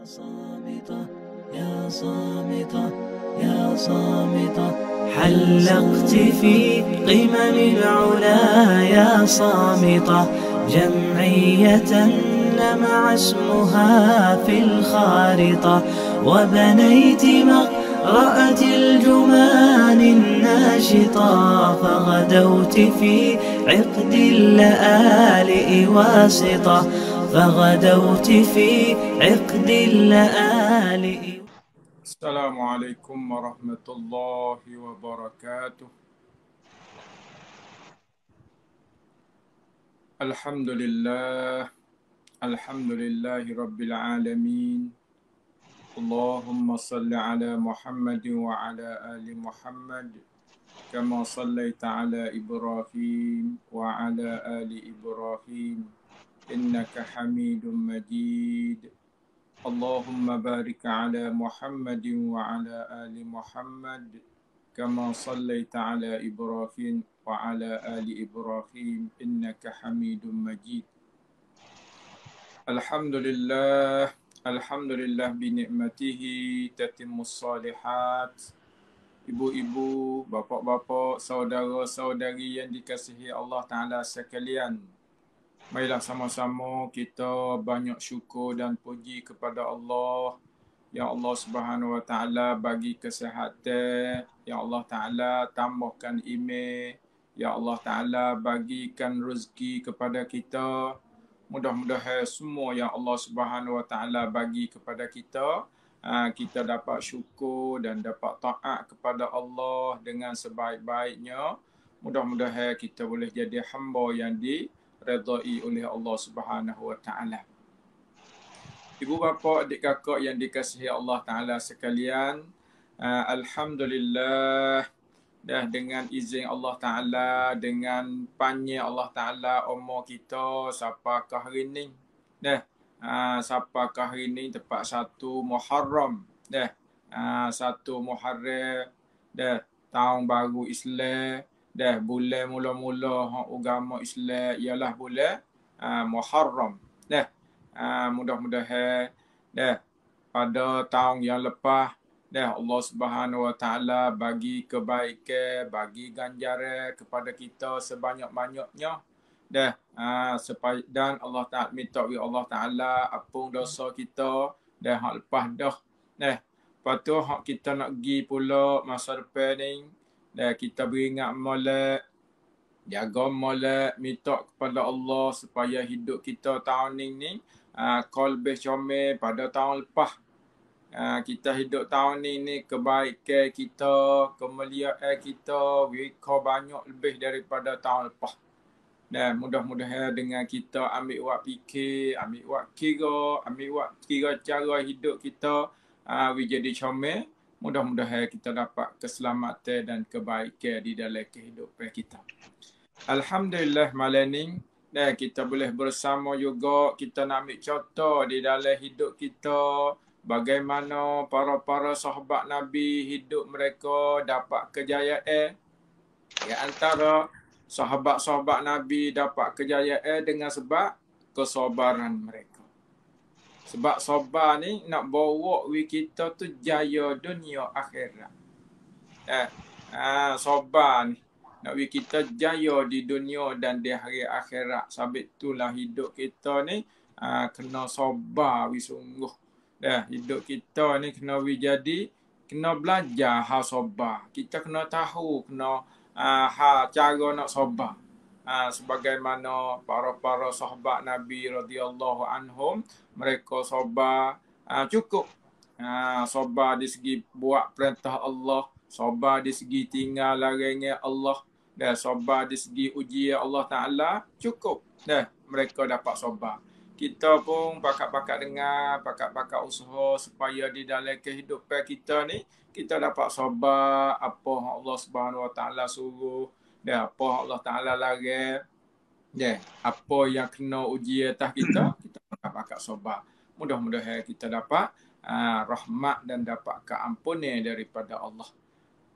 صامتة يا صامتة يا صامتة حلقت في قمم العلا يا صامتة جمعية لمع اسمها في الخارطة وبنيت مقرأة الجمان الناشطة فغدوت في عقد اللآلئ واسطة فغدوت في عقد اللآلئ. السلام عليكم ورحمة الله وبركاته. الحمد لله رب العالمين. اللهم صل على محمد وعلى آل محمد كما صليت على إبراهيم وعلى آل إبراهيم إنك حميد مجيد. اللهم بارك على محمد وعلى آل محمد كما صليت على إبراهيم وعلى آل إبراهيم إنك حميد مجيد. الحمد لله بنعمته تتم الصالحات. Ibu-ibu, bapa-bapa, saudara-saudari yang dikasihi Allah Ta'ala sekalian, marilah sama-sama kita banyak syukur dan puji kepada Allah. Ya Allah Subhanahu Wa Ta'ala bagi kesihatan. Ya Allah Ta'ala tambahkan iman. Ya Allah Ta'ala bagikan rezeki kepada kita. Mudah-mudahan semua yang Allah Subhanahu Wa Ta'ala bagi kepada kita, kita dapat syukur dan dapat taat kepada Allah dengan sebaik-baiknya. Mudah-mudahan kita boleh jadi hamba yang diredai oleh Allah Subhanahu Wa Ta'ala. Ibu bapa, adik kakak yang dikasihi Allah Ta'ala sekalian, alhamdulillah, dah dengan izin Allah Ta'ala, dengan panjang Allah Ta'ala umur kita sampakah hari ni. Sampakah hari ni tepat 1 Muharram. 1 Muharram, tahun baru Islam. Bulan mula-mula agama Islam ialah bulan Muharram. Mudah-mudahan pada tahun yang lepas Allah Subhanahu Wa Ta'ala bagi kebaikan, bagi ganjaran kepada kita sebanyak-banyaknya. Dan Allah Ta'ala minta oleh Allah Ta'ala apung dosa kita hak lepas dah. Lepas tu hak kita nak pergi pula masa depan ni, kita beringat molek, jaga molek, minta kepada Allah supaya hidup kita tahun ni kau lebih comel pada tahun lepas. Kita hidup tahun ni kebaikan kita, kemuliaan kita, kau banyak lebih daripada tahun lepas. Mudah-mudahan dengan kita ambil wak fikir, ambil wak kira cara hidup kita jadi comel. Mudah-mudahan kita dapat keselamatan dan kebaikan di dalam kehidupan kita. Alhamdulillah malam ni kita boleh bersama juga, kita nak ambil contoh di dalam hidup kita, bagaimana para sahabat Nabi hidup mereka dapat kejayaan. Di antara sahabat-sahabat Nabi dapat kejayaan dengan sebab kesabaran mereka. Sebab sabar ni nak bawa kita tu jaya dunia akhirat. Sabar ni nak kita jaya di dunia dan di hari akhirat. Sebab itulah hidup kita ni kena sabar sungguh. Hidup kita ni kena kena belajar hal sabar. Kita kena tahu cara nak sabar. Sebagaimana para sahabat Nabi radhiyallahu anhum, mereka sabar cukup. Sabar di segi buat perintah Allah, sabar di segi tinggal larangan Allah, dan sabar di segi ujian Allah Ta'ala cukup. Mereka dapat sabar. Kita pun pakat-pakat dengar, pakat-pakat usaha supaya di dalam kehidupan kita ni kita dapat sabar apa Allah Subhanahu Wa Ta'ala suruh, apa Allah Ta'ala larang, apa yang kena uji atas kita, kita pakat sabar. Mudah-mudahan kita dapat rahmat dan dapat keampunan daripada Allah.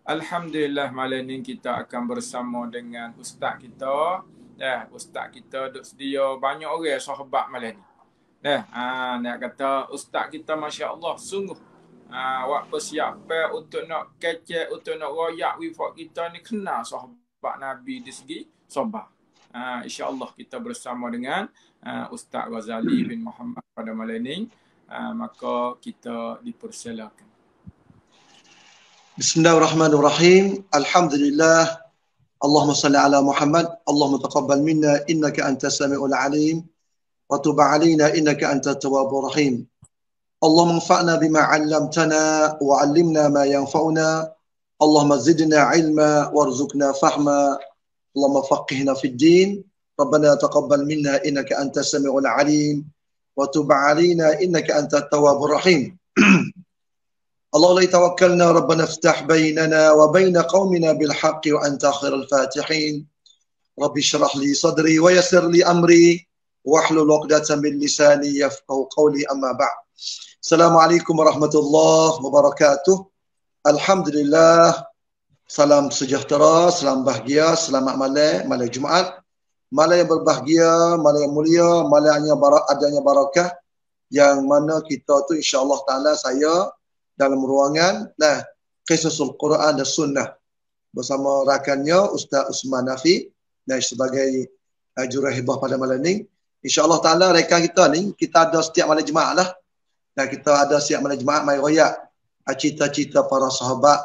Alhamdulillah malam ni kita akan bersama dengan ustaz kita. Ustaz kita duk sedia banyak orang sahabat malam ni. Nak kata ustaz kita masya-Allah sungguh awak persiapan untuk nak kecek, untuk nak royak wifak kita ni kena sahabat Nabi di segi sabar. InsyaAllah kita bersama dengan Ustaz Ghazali bin Muhammad pada malam ini. Maka kita dipersilakan. Bismillahirrahmanirrahim. Alhamdulillah. Allahumma salli ala Muhammad. Allahumma taqabbal minna innaka antas samiul alim. Wa tub alaina innaka antat tawwabur rahim. Allahumma anfa'na bima 'allamtana wa 'allimna ma yanfa'una. Allahumma zidna 'ilma warzuqna fahma. Allahumma faqihna fid din. Rabbana taqabbal minna innaka antas samiul alim wa tub alaina innaka antat tawwabur rahim. اللهم لا توكلنا ربنا افتح بيننا وبين قومنا بالحق وأنت خير الفاتحين ربي اشرح لي صدري ويسر لي أمري واحلل عقدة من لساني يفقهوا قولي أما بعد. السلام عليكم ورحمة الله وبركاته. Alhamdulillah, salam sejahtera, salam bahagia, selamat malam Jumaat, malam yang berbahagia, malam yang mulia, malam yang adanya barakah, yang mana kita tu insya-Allah taala saya dalam ruangan Qisasul Quran dan Sunnah bersama rakannya Ustaz Usman Nafi sebagai jurahibah pada malam ni. InsyaAllah ta'ala rekan kita ni kita ada setiap malam Jumaat lah, dan kita ada setiap malam Jumaat mai royak cita-cita para sahabat,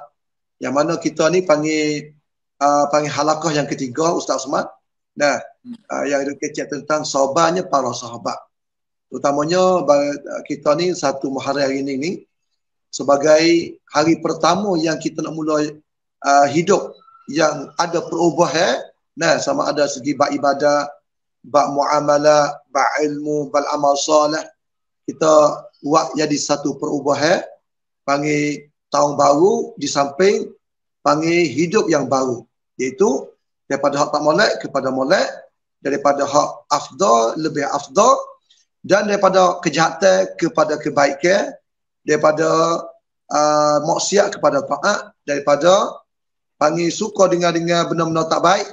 yang mana kita ni panggil halaqah yang ketiga Ustaz Usman yang kecek tentang sahabatnya para sahabat. Terutamanya kita ni satu Muharram hari ni sebagai hari pertama yang kita nak mula hidup yang ada perubahan sama ada segi bab ibadah, bab muamalah, bab ilmu, bab amal soleh, kita buat jadi satu perubahan panggil tahun baru, di samping panggil hidup yang baru, iaitu daripada hak tak molek kepada molek, daripada hak afdal lebih afdal, dan daripada kejahatan kepada kebaikan, daripada maksiat kepada taat, daripada panggil suka dengar benda-benda tak baik,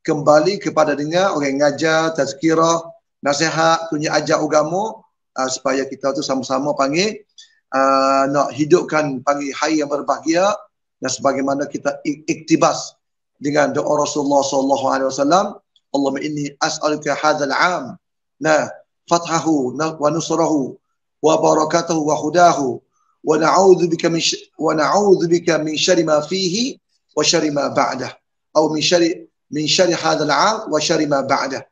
kembali kepada dengar orang ngajar, tazkirah, nasihat, tunjuk ajar agama, supaya kita tu sama-sama panggil nak hidupkan panggil hari yang berbahagia, dan sebagaimana kita iktibas dengan doa Rasulullah SAW, Allahumma inni as'aluka hadzal 'am fathahu wa nusrahu wa barakatuhu wa hudahu wa na'udzu bika min syarri ma fihi wa syarri ma ba'dah, atau min syarri hadzal 'am wa syarri ma ba'dah.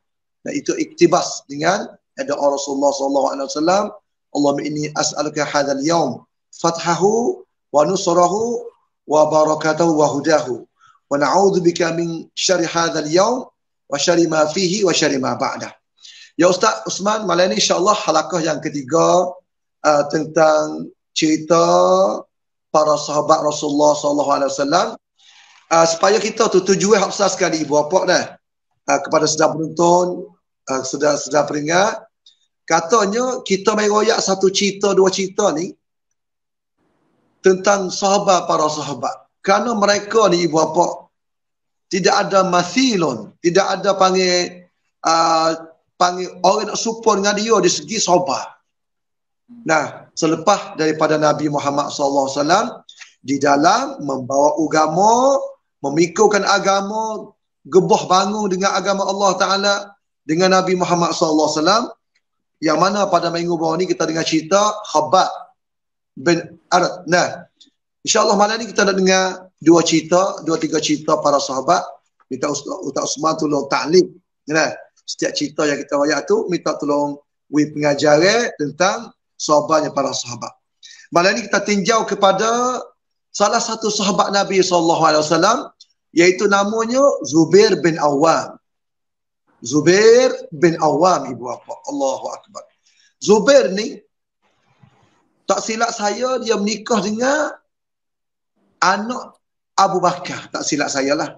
Nah, itu iktibas dengan doa Rasulullah SAW, Allahumma inni as'aluka hadzal yawm fathahu wa nusrahu wa barakatuhu wa hudahu wa na'udzu bika min syarri hadzal yawm wa syarri ma fihi wa syarri ma ba'dah. Ya Ustaz Usman, malam ni insya-Allah halaqah yang ketiga tentang cerita para sahabat Rasulullah SAW, supaya kita tu tujuan hak besar sekali ibu bapa kepada sedang penonton, sedang peringat, katanya kita mai royak satu cerita, dua cerita ni tentang sahabat para sahabat, kerana mereka ni ibu bapa tidak ada mathilun, tidak ada panggil orang nak support dengan dia di segi sahabat. Nah, selepas daripada Nabi Muhammad SAW di dalam membawa agama, memikirkan agama, gebah bangun dengan agama Allah Ta'ala, dengan Nabi Muhammad SAW, yang mana pada minggu bawah ni kita dengar cerita Khabbab bin Arad. Nah, insyaAllah malam ni kita nak dengar dua tiga cerita para sahabat. Minta Ustaz Usman tolong ta'lim. Nah, setiap cerita yang kita royak tu minta tolong pengajaran tentang sahabatnya para sahabat. Malam ni kita tinjau kepada salah satu sahabat Nabi SAW, iaitu namanya Zubair bin Awam. Zubair bin Awam, ibu bapa. Allahu Akbar. Zubair ni, tak silap saya, dia menikah dengan anak Abu Bakar. Tak silap saya lah.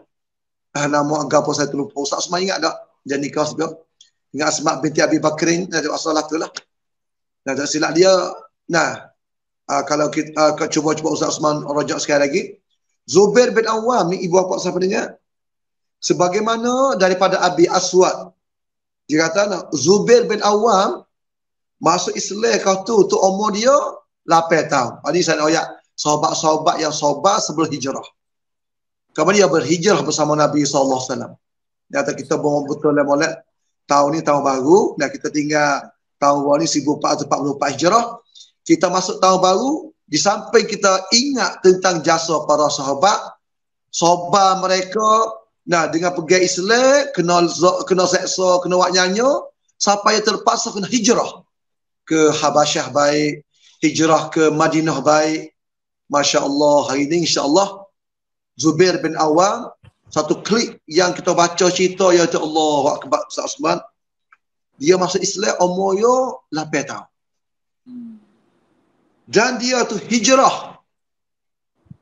Nama agama saya terlupa. Ustaz semua ingat tak? Dia nikah juga dengan Asma binti Abi Bakrin. Ada masalah tu lah. Nah, tak silap dia. Nah, kalau kita cuba Ustaz Osman rajak sekali lagi, Zubair bin Awam ni ibu bapa siapa dengar? Sebagaimana daripada Abi Aswad. Dia kata Zubair bin Awam Masuk Islam kau tu umur dia 8 tahun. Tadi saya nak ayat sahabat-sahabat yang sahabat sebelum hijrah. Kemudian dia berhijrah bersama Nabi SAW. Nyata kita betul molek tahun ni tahun baru. Dan kita tinggal tahun baru ni 1444 hijrah. Kita masuk tahun baru. Di samping kita ingat tentang jasa para sahabat. Sahabat mereka. Nah, dengan pergi Islam. Kena seksa, kena wak nyanyo. Sampai terpaksa kena hijrah. Ke Habasyah baik. Hijrah ke Madinah baik. Masya Allah. Hari ini insya-Allah Zubair bin Awam, satu klik yang kita baca cerita, ya Allah Akbar Ustaz Osman, dia masuk Islam umur dia 8 tahun. Dan dia tu hijrah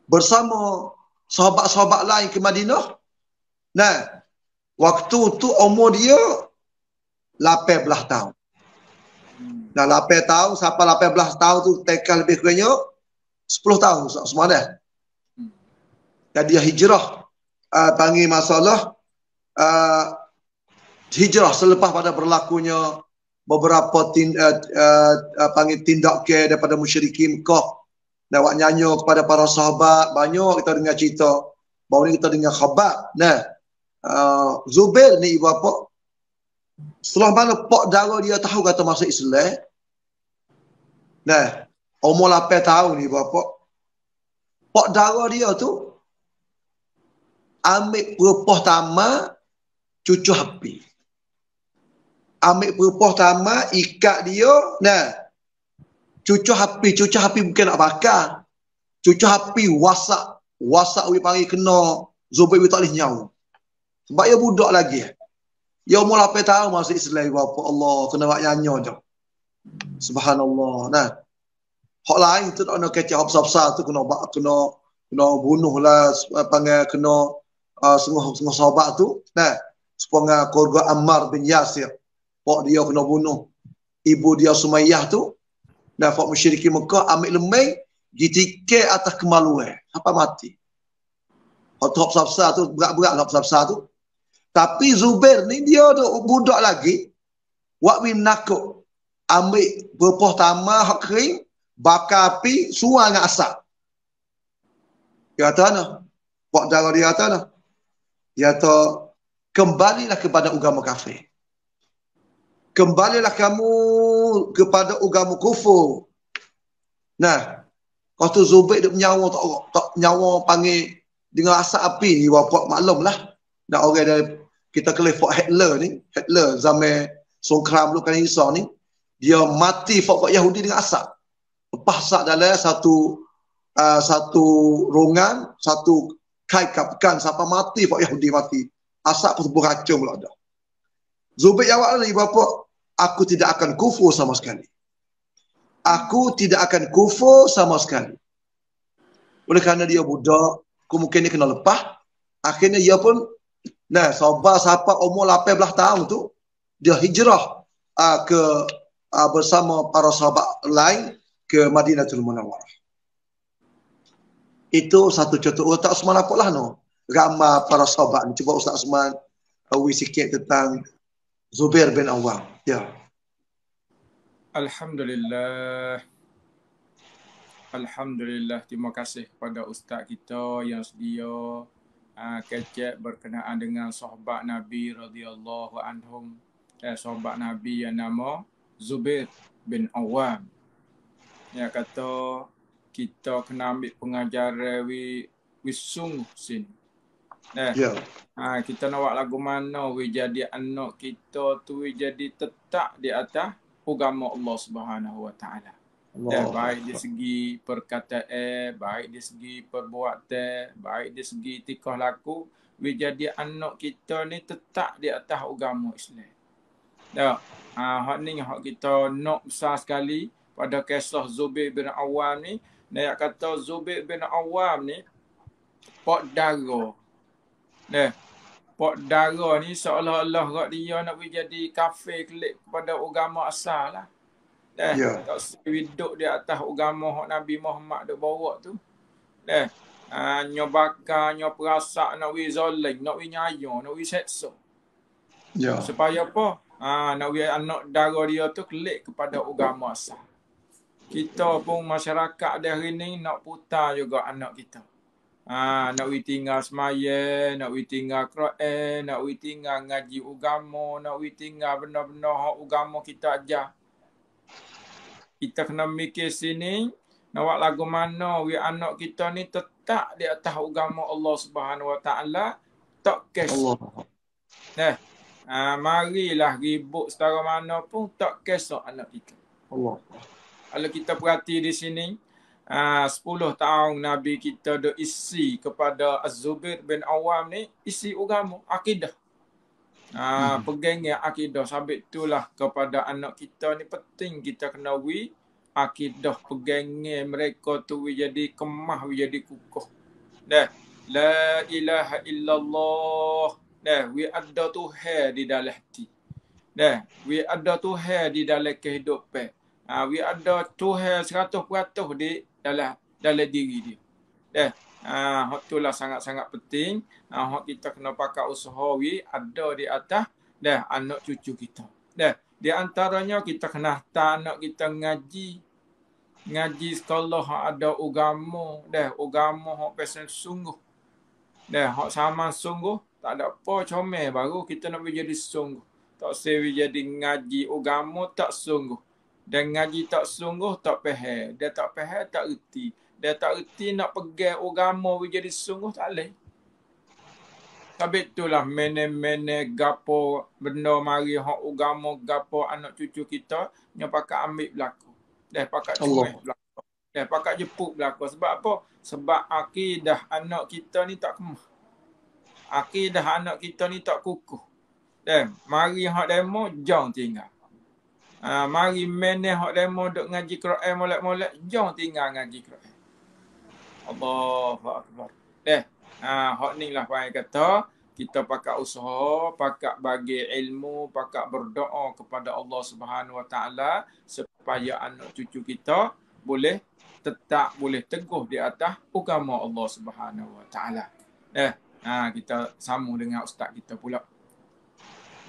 bersama sahabat-sahabat lain ke Madinah. Nah, waktu tu umur dia 18 tahun. Nah, 8 tahun sampai 18 tahun tu tekal lebih kurangnya 10 tahun Ustaz Osman dah. Dan dia hijrah panggil masalah hijrah selepas pada berlakunya beberapa panggil tindak daripada musyrikin Mekah. Dan awak nyanyo kepada para sahabat, banyak kita dengar cerita. Baru ni kita dengar khabar. Nah, Zubair ni ibu bapa, setelah mana pak dara dia tahu kata masuk Islam. Nah, umur 8 tahun ni ibu bapa, pak dara dia tu ambil perupah tama cucu api. Ambil perupah tama, ikat dia. Nah, cucu api bukan nak bakar. Cucu api wasak we panggil kena Zubair tak boleh nyawa. Sebab dia budak lagi. Dia umur 8 tahun masuk Islam bapa. Allah kena buat nyanyo je. Subhanallah. Nah. Hak lain tu nak kecek hak besar tu kena bunuh lah, panggil kena semua sahabat tu. Nah, supaya keluarga Ammar bin Yasir, pak dia kena bunuh ibu dia Sumayyah tu. Dan pak musyrikin Mekah ambil lemai ditikai atas kemaluan sampai mati. Hak besar tu berat-berat hak besar tu. Tapi Zubair ni dia tu budak lagi. Wak bin nakuk ambil berpah tama hak kering, bakar api, suar dengan asap. Dia kata mana? Pak darah dia kata mana? Dia kata, kembalilah kepada agama kafir. Kembalilah kamu kepada agama kufur. Nah, waktu Zubair dia nyawa tak nyawa panggil dengan asap api ni, bapak maklum lah. Dan orang dari kita kelifak Hitler zaman songkram dulu kan Isa ni, dia mati fak Yahudi dengan asap. Lepas asap dalam satu rongan, satu kai kapkan sampai mati fak Yahudi mati. Asap pun beracun pula dah. Zubair jawab ni, bapa, aku tidak akan kufur sama sekali. Aku tidak akan kufur sama sekali. Oleh kerana dia budak, kemungkinan dia kena lepas. Akhirnya dia pun, nah, sahabat umur 18 tahun tu, dia hijrah bersama para sahabat lain ke Madinatul Munawwarah. Itu satu contoh. Ustaz Osman apa lah no? Ramai para sahabat ni. Cuba Ustaz Osman tahu sikit tentang Zubair bin Awam. Ya. Alhamdulillah. Alhamdulillah. Terima kasih kepada Ustaz kita yang sedia kecek berkenaan dengan sahabat Nabi radhiyallahu anhum. Sahabat Nabi yang nama Zubair bin Awam. Yang kata kita kena ambil pengajaran sungguh sini. Kita nak buat lagu mana jadi anak kita tu jadi tetap di atas agama Allah Subhanahu Wa Taala. Baik dari segi perkataan, baik dari segi perbuatan, baik dari segi tingkah laku, jadi anak kita ni tetap di atas agama Islam. Hak ni hak kita nak besar sekali pada kisah Zubair bin Awam ni. Dia kata Zubair bin Awam ni pak dara. Pak dara ni seolah-olah kat dia nak jadi kafir kelik kepada agama asal lah. Tak hidup di atas agama hak Nabi Muhammad duk bawa tu. Nyo bakar, nyo perasak, nak wi zalim, nak wi nyayo, nak wi seksa. Supaya apa? Nak we anak dara dia tu klik kepada agama asal. Kita pun masyarakat dah hari ni nak putar juga anak kita. Nak we tinggal semaya, nak we tinggal Quran, nak we tinggal ngaji agama, nak we tinggal benda-benda hak agama kita ajar. Kita kena mikir sini, nak buat lagu mana we anak kita ni tetap di atas agama Allah Subhanahu Wa Taala, tak kes. Marilah ribut setara mana pun tak kesok anak kita. Allah. Kalau kita perhati di sini, 10 tahun Nabi kita dah isi kepada Az-Zubair bin Awam ni, isi agama, akidah. Pegangnya akidah. Sampai itulah kepada anak kita ni penting kita kena akidah pegangnya mereka tu jadi kemah, jadi kukuh. La ilaha illallah. We ada Tuhan di dalam hati. We ada Tuhan di dalam kehidupan. We ada Tuhan 100% di dalam diri dia. Hak itulah sangat-sangat penting. Hak kita kena pakai usaha we ada di atas anak cucu kita. Di antaranya kita kena hantar anak kita ngaji sekolah hak ada agama. Agama hak pasal sungguh. Hak sama sungguh. Tak ada apa comel baru kita nak jadi sungguh. Tak sewi jadi ngaji agama tak sungguh. Dan ngaji tak sungguh tak faham. Dia tak faham tak erti. Dia tak erti nak pegang agama jadi sungguh tak boleh. Tapi itulah mene-mene gapo benda mari hak agama gapo anak cucu kita yang pakai ambil berlaku. Pakai cuai berlaku. Pakai jepuk berlaku. Sebab apa? Sebab akidah anak kita ni tak kemah. Akidah anak kita ni tak kukuh. Mari hak demo jom tinggal. Mari meneh hak demo duk ngaji Quran molek-molek jom tinggal ngaji Quran. Allahu akbar. Hak ni lah pai kata kita pakai usaha, pakai bagi ilmu, pakai berdoa kepada Allah Subhanahu Wa Taala supaya anak cucu kita boleh tetap boleh teguh di atas agama Allah Subhanahu Wa Taala. Kita sambung dengan ustaz kita pula.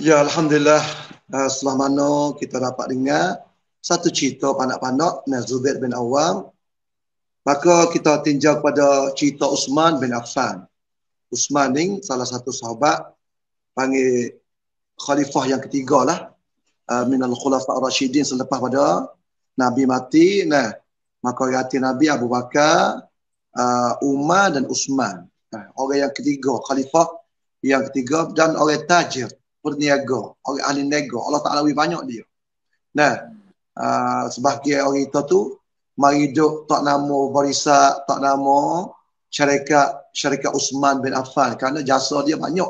Ya, Alhamdulillah. Setelah mana kita dapat dengar satu cerita panak-panak Zubair bin Awam, maka kita tinjau pada cerita Uthman bin Affan. Uthman ni salah satu sahabat, panggil khalifah yang ketiga lah, minal khulafa ar-rasyidin selepas pada Nabi mati. Maka hati Nabi Abu Bakar, Umar dan Uthman. Orang yang ketiga, khalifah yang ketiga, dan orang tajir, perniaga, orang ahli nego. Allah Ta'ala lebih banyak dia. Sebagai orang itu tu, mari duk tak nama barisan, tak nama syarikat Uthman bin Affan. Kerana jasa dia banyak.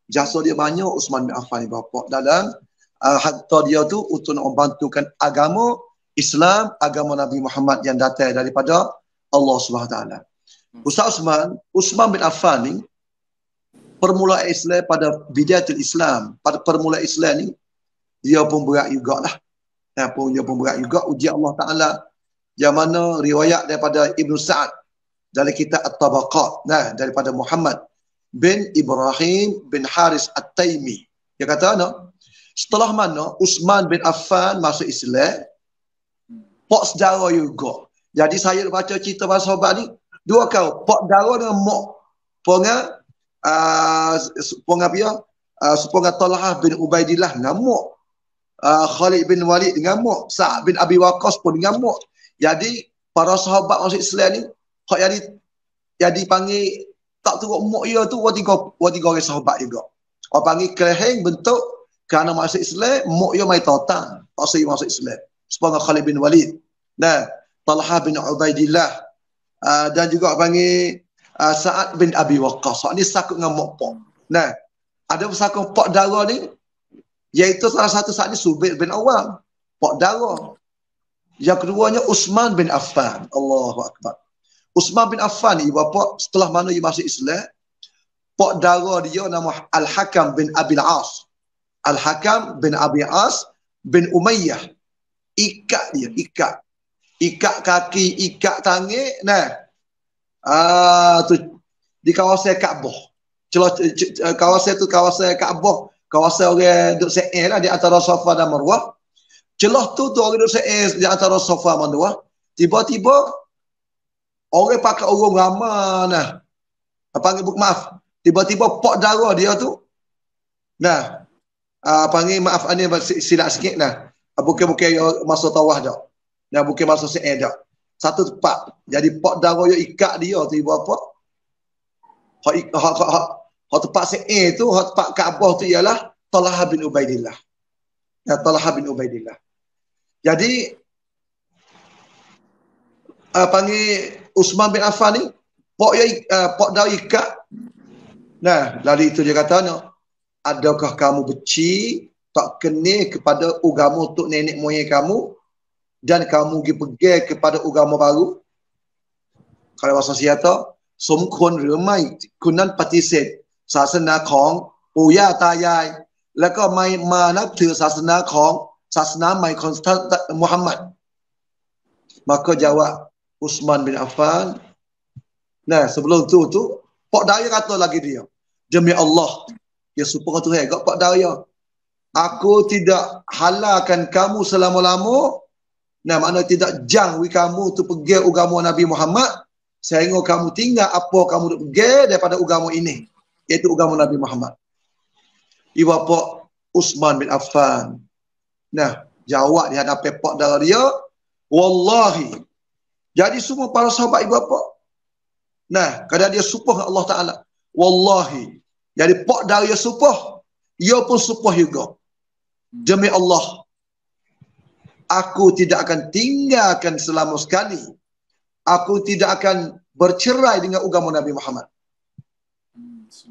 Jasa dia banyak Uthman bin Affan ni bapak. Dalam harta dia tu untuk nak membantukan agama Islam, agama Nabi Muhammad yang datang daripada Allah SWT. Ustaz Uthman bin Affan ni permulaan Islam pada bidayatul Islam, pada permulaan Islam ni dia pun berat jugalah. Dia pun berat juga ujian Allah Taala. Yang mana riwayat daripada Ibnu Sa'ad dalam kitab At-Tabaqat daripada Muhammad bin Ibrahim bin Haris At-Taimi. Dia kata setelah mana Uthman bin Affan masuk Islam, pak saudara juga. Jadi saya baca cerita pasal sahabat ni, dua kau, pak dara dengan mak penga Talhah bin Ubaidillah dengan mak, Khalid bin Walid dengan mak, Sa'ad bin Abi Waqqas pun dengan mak. Jadi para sahabat masuk Islam ni hak jadi panggil tak turut mak dia tu tiga orang sahabat juga. Orang panggil keleheng bentuk kerana masuk Islam mak dia mai total pasal masuk Islam. Sepanggil Khalid bin Walid, Talhah bin Ubaidillah, dan juga panggil Sa'ad bin Abi Waqqas. Ni sakut dengan mak pak. Ada sakut pak dara ni, iaitu salah satu saat ni Zubair bin Awam, pak dara. Yang keduanya Uthman bin Affan. Allahu Akbar. Uthman bin Affan ni bapa setelah mana dia masuk Islam, pak dara dia nama Al-Hakam bin Abil As. Al-Hakam bin Abi As bin Umayyah. Ikat dia, ikat. Ikat kaki, ikat tangan, tu di kawasan Kaabah. Kawasan tu kawasan Kaabah kawasan orang duduk se'er lah di antara Safa dan Marwah. Celah tu orang duduk se'er di antara Safa dan Marwah. Tiba-tiba orang pakai orang ramai nah. Panggil maaf. Tiba-tiba pok darah dia tu. Nah, panggil maaf ni silap sikit nah. Bukan masuk tawah dah. Nah, bukan masuk se'er dah. Satu tempat. Jadi pok darah dia ikat dia tu ibu apa? Hak tempat se'er tu, hak tempat Kaabah tu ialah Talha bin Ubaidillah. Ya, Talha bin Ubaidillah. Jadi panggil Uthman bin Affan ni pok darah ikat. Nah, lalu itu dia kata, adakah kamu benci tak kena kepada agama untuk nenek moyang kamu dan kamu pergi kepada agama baru? Kalau bahasa siata, sumkun remai kunan patiset sasana ของปู่ย่าตายายแล้วก็ไม่มานับถือศาสนาของศาสนาใหม่ของท่านมุฮัมมัด maka jawab Uthman bin Affan, nah sebelum tu Pak Daya kata lagi dia, demi Allah, dia supaya Tuhan kat Pak Daya, aku tidak halalkan kamu selama-lama, nah makna tidak jangwi kamu tu pergi agama Nabi Muhammad sehingga kamu tinggal apa kamu pergi daripada agama ini, iaitu agama Nabi Muhammad. Ibu Pak Uthman bin Affan, nah jawab di hadapan Pak Daya dia, wallahi. Jadi semua para sahabat ibu bapa, nah kadang dia sumpah Allah Ta'ala, wallahi. Jadi Pak Daya sumpah, ia pun sumpah juga, demi Allah, aku tidak akan tinggalkan selama sekali, aku tidak akan bercerai dengan agama Nabi Muhammad.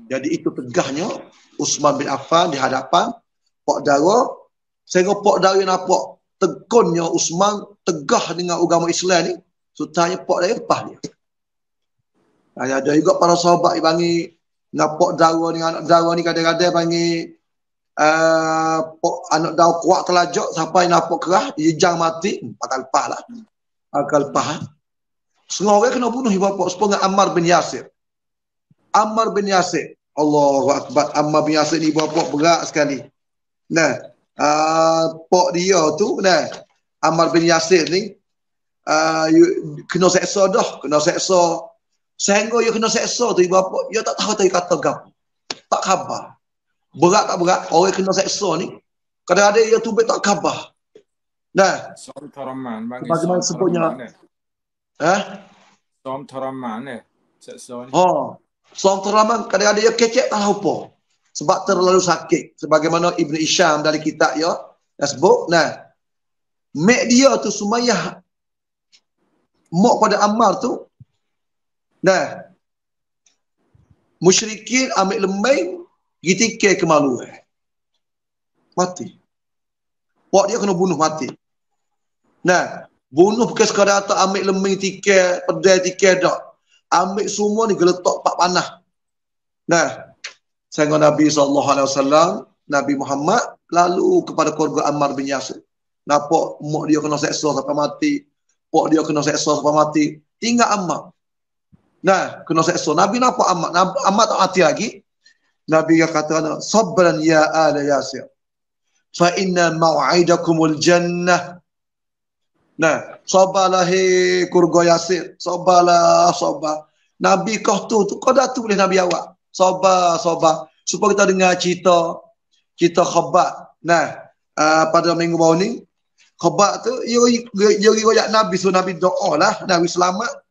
Jadi itu tegahnya Uthman bin Affan di hadapan Pak Daya, sehingga Pak Daya nampak tekunnya Uthman tegah dengan agama Islam ni, sutanya Pak Daya lepas dia. Ada juga para sahabat yang panggil nampak Daya ni, anak Daya ni kadang-kadang panggil anak Daya kuat telajak sampai nampak kerah, dijang mati, bakal lepas lah. Bakal lepas. Setengah orang kena bunuh ibu bapa, sepengah Ammar bin Yasir. Ammar bin Yasir, Allahu Akbar, Ammar bin Yasir ni ibu bapa berat sekali. Nah, Pak dia tu, nah, Ammar bin Yasir ni kena seksa dah, kena seksa. Sehingga dia kena seksa tu ibu bapa, dia tak tahu tadi kata gapo. Tak khabar. Berat tak berat, orang kena seksa ni kadang-kadang dia tubik tak khabar. Nah, Som Taraman, bagaimana sebutnya? Som Taraman seksa ni. Som Taraman kadang-kadang dia kecek tak tahu apa. Sebab terlalu sakit. Sebagaimana Ibn Hisham dari kitab ya sebut, nah, mak dia tu Sumayyah, mak pada Ammar tu, nah, musyrikin ambil lemai gitikai kemaluan. Mati. Pak dia kena bunuh mati. Nah, bunuh bukan sekadar tak ambil lemai tikai, pedai tikai tak. Ambil semua ni geletak pak panah. Nah, sehingga Nabi SAW, Nabi Muhammad lalu kepada keluarga Ammar bin Yasir. Nampak mak dia kena seksa sampai mati. Pak dia kena seksa sampai mati. Tinggal Ammar. Nah, kena seksa. Nabi nampak Ammar. Ammar tak mati lagi. Nabi kata, sabran ya ala Yasir. Fa inna maw'idakumul jannah. Nah, sabarlah keluarga Yasir. Sabarlah, sabar. Nabi kau tu kau dah tulis Nabi awak. Sabar. Supaya kita dengar cerita Khabbab. Nah, pada minggu baru ni, Khabbab tu, dia riwayat Nabi, so Nabi doa lah, Nabi selamat.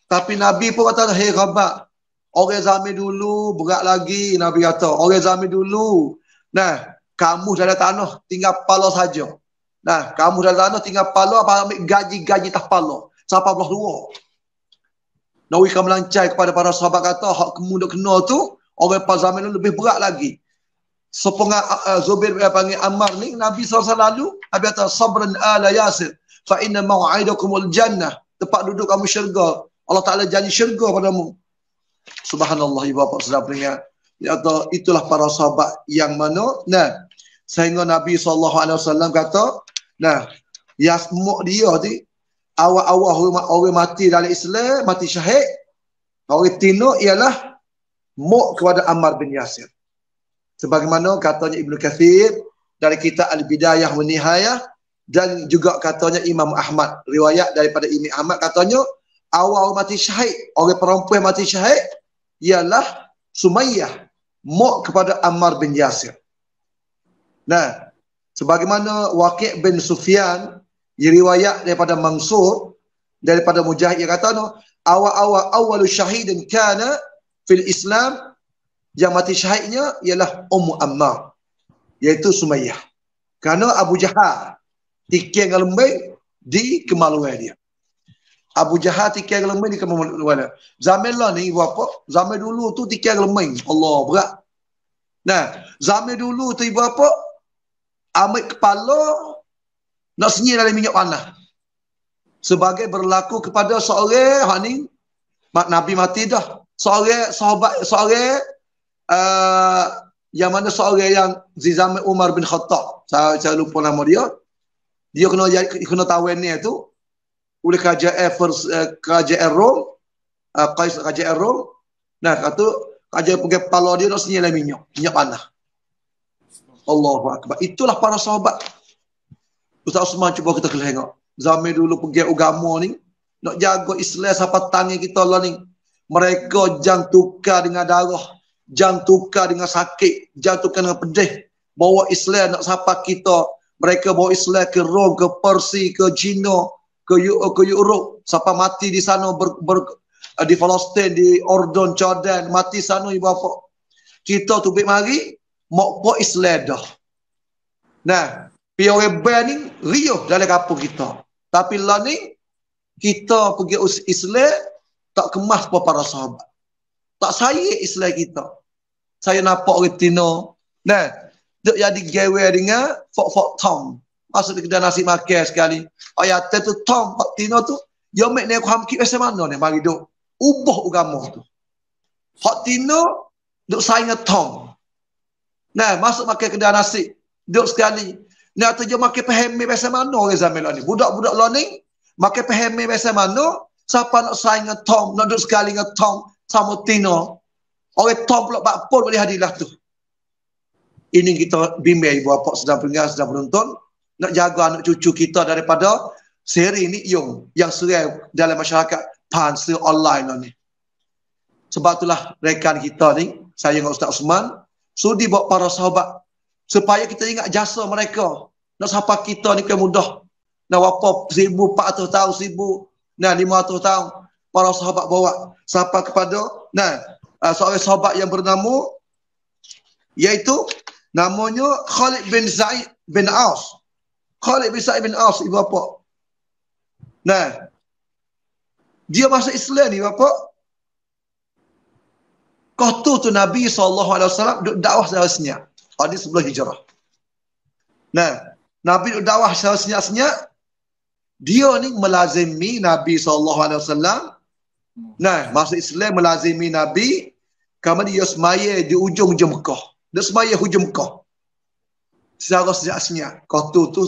Tapi Nabi pun kata, hei Khabbab, orang zaman dulu berat lagi, Nabi kata, orang zaman dulu, nah, kamu dah ada tanah, tinggal pala saja. Nah, kamu dah ada tanah, tinggal pala, apa ambil gaji-gaji tak pala. Sampai belah dua. Nabi kan melancai kepada para sahabat kata, hak kamu dah kena tu, orang pada zaman dulu lebih berat lagi. Sepengah Zubair panggil Ammar ni, Nabi SAW lalu, Nabi kata, sabran ala Yasir, fa inna maw'idakumul jannah. Tempat duduk kamu syurga. Allah Ta'ala janji syurga padamu. Subhanallah, ibu bapa sedang pendengar. Dia kata, itulah para sahabat yang mana, nah, sehingga Nabi SAW kata, nah, yasmuk dia tu, awal-awal orang mati dalam Islam, mati syahid, orang tino ialah muk kepada Ammar bin Yasir. Sebagaimana katanya Ibnu Katsir dari kitab Al-Bidayah wa Nihayah, dan juga katanya Imam Ahmad, riwayat daripada Imam Ahmad katanya awal mati syahid, orang perempuan mati syahid ialah Sumayyah, mak kepada Ammar bin Yasir. Nah, sebagaimana Waqi' bin Sufyan riwayat daripada Mansur daripada Mujahid, dia kata awal syahidin kana fil Islam, yang mati syahidnya ialah Ummu Ammar, iaitu Sumayyah. Kerana Abu Jahal tikir dengan lembing di kemaluan dia. Abu Jahal tikir dengan lembing di kemaluan dia. Zaman lah ni ibu apa? Zaman dulu tu tikir dengan lembing. Allah, berat. Nah, zaman dulu tu ibu apa? Ambil kepala nak senyir dalam minyak panas. Sebagai berlaku kepada seorang ni Nabi mati dah. Seorang sahabat, seorang yang mana seorang yang di zaman Umar bin Khattab, saya lupa nama dia. Dia kena tawan ni tu oleh kerajaan Rom, kerajaan Rom. Nah, kata kerajaan pergi kepala dia nak senyir minyak panas. Allahu Akbar. Itulah para sahabat. Ustaz Osman cuba kita tengok. Zaman dulu pergi agama ni, nak jaga Islam sampai tangan kita lah ni. Mereka jangan tukar dengan darah, jangan tukar dengan sakit, jangan tukar dengan pedih. Bawa Islam nak sapa kita. Mereka bawa Islam ke Rom, ke Persia, ke China, ke Europe. Sampai mati di sana di Palestin, di Ordon, Jordan, mati sana ibu bapa. Kita tu mari mau bawa Islam dah. Nah, orang ni riuh dalam kampung kita. Tapi lah ni kita pergi Islam tak kemas para sahabat. Tak saya Islam kita. Saya nampak orang Tino. Nah, duk jadi gawe dengan fok tom. Masuk di kedai nasi makan sekali. Ayat tu tom, Pak Tino tu, dia mek ni aku hamkit macam mana ni mari duk ubah agama tu. Pak Tino duk saing tom. Nah, masuk makan kedai nasi, duk sekali. Nah, tu dia makan pahami macam mana orang zaman ni. Budak-budak lah ni makan pahami macam mana. Siapa nak saing tom, nak duk sekali dengan tom sama Tino. Orang tom pula bakpol boleh hadilah tu. Ini kita bimbing ibu bapa sedang pendengar, sedang penonton, nak jaga anak cucu kita daripada seri ni yang serai dalam masyarakat pansa online lah ni. Sebab itulah rekan kita ni, saya dengan Ustaz Osman, sudi buat para sahabat supaya kita ingat jasa mereka. Nak sapa kita ni kan mudah. Nak apa 1400 tahun, 1500 tahun para sahabat bawa sapa kepada seorang sahabat yang bernama, iaitu namanya Khalid bin Zaid bin Aus. Khalid bin Zaid bin Aus ibu bapa. Nah, dia masuk Islam ni bapa. Waktu tu Nabi SAW duk dakwah seharusnya. Hadis sebelum hijrah. Nah, Nabi duk dakwah seharusnya. Dia ni melazimi Nabi SAW. Nah, masuk Islam melazimi Nabi. Kemudian dia semaya di ujung Mekah. Dia semaya hujung Mekah. Secara senyap-senyap. Waktu tu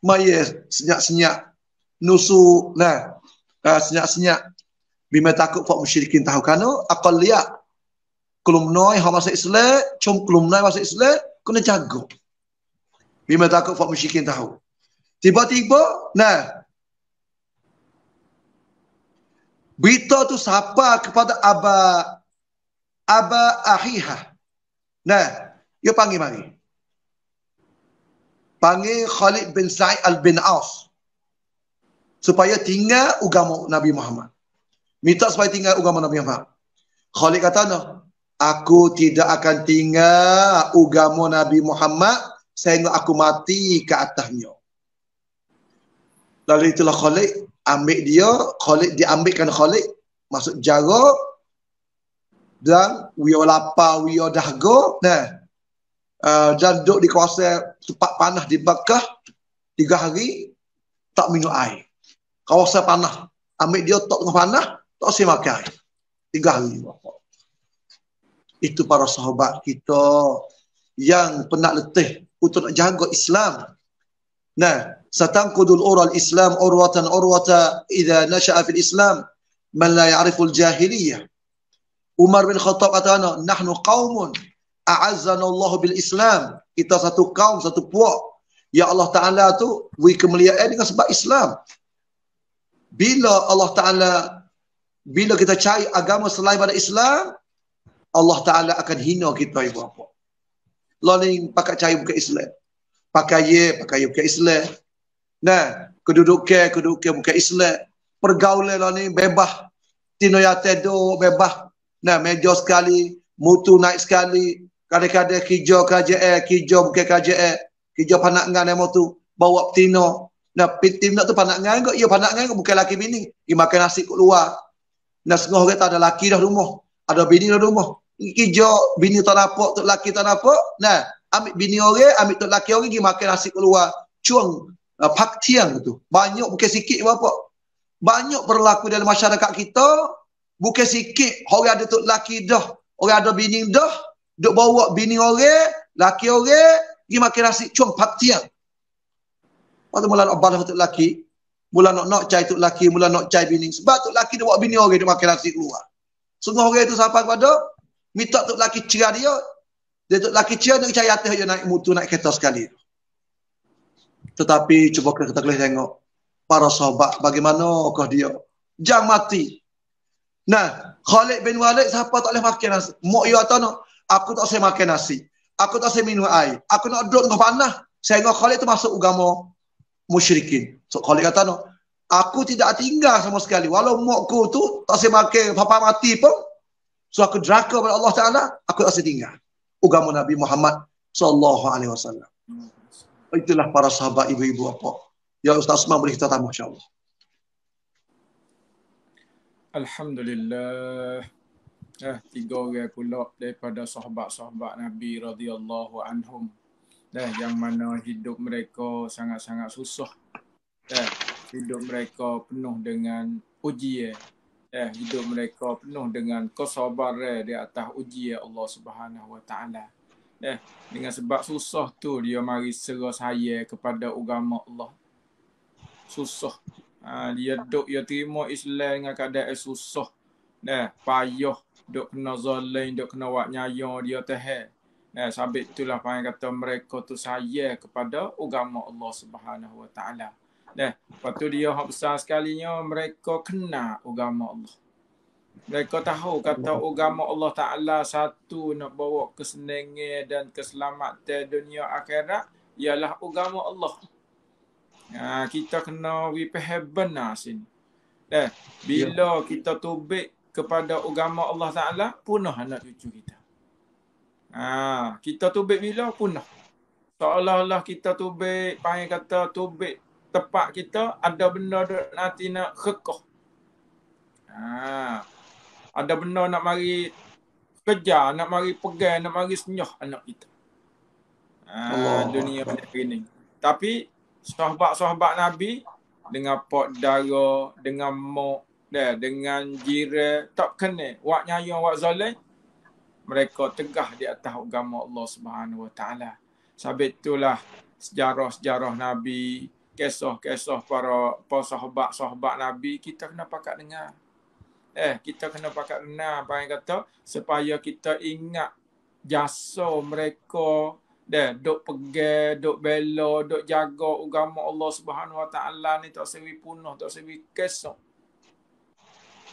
semaya senyap-senyap. Nusu. Nah, senyap-senyap. Bima takut Pak musyrikin tahu. Kerana akal lihat. Kelum noi hak masuk Islam, kelum noi masuk Islam, kena jaga. Bima takut Pak musyrikin tahu. Tiba-tiba, berita tu sapa kepada Aba Ahihah. Dia panggil mari. Panggil Khalid bin Zaid bin Aus. Supaya tinggal agama Nabi Muhammad. Minta supaya tinggal agama Nabi Muhammad. Khalid kata, aku tidak akan tinggal agama Nabi Muhammad sehingga aku mati ke atasnya. Lalu itulah Khalid ambil dia, diambilkan Khalid masuk jara dan wio lapar, wio dahga, dan duduk di kawasan tempat panas di Makkah 3 hari tak minum air. Kawasan panas, ambil dia tak tengah panas, tak usah makan air. 3 hari. Itu para sahabat kita yang pernah letih untuk nak jaga Islam. Satanqudul ural Islam urwatan idza nasha'a fil Islam man la ya'riful jahiliyah. Umar bin Khattab kata, nahnu qaumun A'azzanallahu bil Islam. Kita satu kaum, satu puak. Ya Allah Ta'ala tu beri kemuliaan dengan sebab Islam. Bila kita cari agama selain pada Islam, Allah Ta'ala akan hina kita, ibu bapa. Lalu pakai cari bukan Islam. Pakai ye bukan Islam. Nah, kedudukan bukan Islam. Pergaulan lah ni bebas. Tino ya tedo bebas. Nah, meja sekali, mutu naik sekali. Kadang-kadang kijau KJE, kijau bukan KJE. Kijau panak ngan yang tu bawa tino. Nah, tino tu panak ngan kok, ya panak ngan kok bukan laki bini. Dia makan nasi kat luar. Nah, setengah orang tak ada laki dah rumah. Ada bini dah rumah. Kijau bini tak nampak, tok laki tak nampak. Nah, ambil bini orang, ambil tok laki orang, dia makan nasi kat luar. Cuang paktian tu. Banyak bukan sikit apa. Banyak berlaku dalam masyarakat kita, bukan sikit. Orang ada tok laki dah, orang ada bini dah, duk bawa bini orang, laki orang, dia makan nasi cuang paktian. Waktu mula nak balas tok laki, mula nak cai tok laki, mula nak cai bini. Sebab tok laki dia bawa bini orang, dia makan nasi keluar. Semua orang itu sampai kepada minta tok laki cerai dia. Dia tok laki cerai, dia cari atas dia naik mutu, naik kereta sekali. Tetapi cuba kita boleh tengok para sahabat bagaimanakah dia. Jangan mati. Nah, Khalid bin Walid siapa tak boleh makan nasi. Mak dia kata no, aku tak boleh makan nasi. Aku tak boleh minum air. Aku nak duduk dengan panas. Sehingga Khalid itu masuk agama musyrikin. So Khalid kata no, aku tidak tinggal sama sekali. Walau makku tu tak boleh makan, papa mati pun. So aku deraka kepada Allah Ta'ala, aku tak boleh tinggal. Agama Nabi Muhammad SAW. Itulah para sahabat ibu-ibu apa. Ya Ustaz Osman boleh kita tambah insya-Allah. Alhamdulillah. 3 orang pula daripada sahabat-sahabat Nabi radhiyallahu anhum. Yang mana hidup mereka sangat-sangat susah. Hidup mereka penuh dengan ujian. Hidup mereka penuh dengan kesabaran di atas ujian Allah Subhanahu wa taala. Dengan sebab susah tu dia mari serah saya kepada agama Allah. Susah. Dia terima Islam dengan keadaan susah. Payah, duk kena zalim, duk kena buat nyaya dia tahan. Sabit itulah panggil kata mereka tu saya kepada agama Allah Subhanahu wa taala. Lepas tu dia hak besar sekalinya mereka kena agama Allah. Mereka tahu kata agama Allah Ta'ala satu nak bawa kesenangan dan keselamatan dunia akhirat ialah agama Allah. Kita kena faham benar sini. Bila kita tubik kepada agama Allah Ta'ala, punah anak cucu kita. Kita tubik bila punah. Seolah-olah kita tubik, panggil kata tubik tepat kita, ada benda nanti nak kekoh. Ada benda nak mari kejar, nak mari pegang, nak mari senyuh anak kita. Dunia ini. Tapi sahabat-sahabat Nabi dengan pak dara, dengan mak, dengan jiran tak kena wak nyaya wak zalim, mereka tegah di atas agama Allah Subhanahu wa taala. Sebab itulah sejarah-sejarah Nabi, kisah-kisah para sahabat-sahabat Nabi kita kena pakat dengar. Kita kena pakat dengar apa yang kata supaya kita ingat jasa mereka duk pegang, duk bela, duk jaga agama Allah Subhanahu wa taala ni tak sewi punah, tak sewi kesok.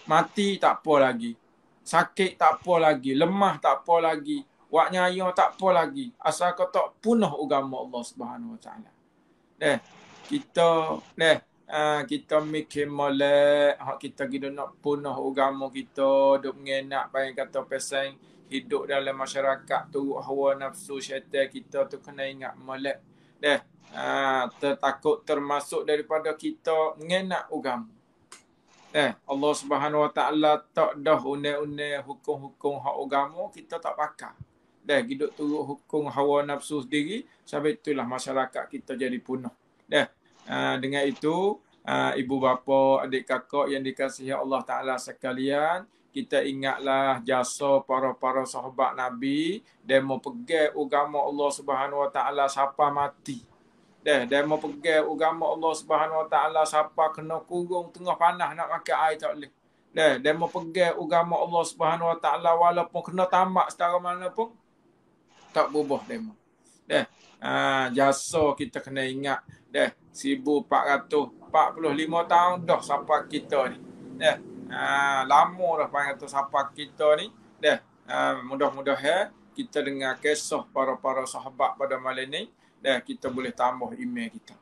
Mati tak apa lagi. Sakit tak apa lagi, lemah tak apa lagi, wak nyaya tak apa lagi. Asal kau tak punah agama Allah Subhanahu wa taala. Kita mikir molek hak kita kita nak punah agama kita, duk mengenak baik kata pesan hidup dalam masyarakat tu hawa nafsu syaitan kita tu kena ingat molek. Takut termasuk daripada kita mengenak agama. Allah Subhanahu wa taala tak dah undang-undang hukum-hukum hak agama kita tak pakai. Hidup turut hukum hawa nafsu sendiri, sebab itulah masyarakat kita jadi punah. Dengan itu, ibu bapa, adik kakak yang dikasihi Allah Ta'ala sekalian, kita ingatlah jasa para sahabat Nabi dan mau pegang agama Allah Subhanahu wa taala siapa mati. Dan mau pegang agama Allah Subhanahu wa taala siapa kena kurung tengah panas nak makan air tak boleh. Dan mau pegang agama Allah Subhanahu wa taala walaupun kena tamak setara mana pun Tak berubah demo. Jasa kita kena ingat 1445 tahun dah sampai kita ni. Lama dah panggil tu sampai kita ni. Mudah-mudahan kita dengar kisah para sahabat pada malam ni, kita boleh tambah iman kita.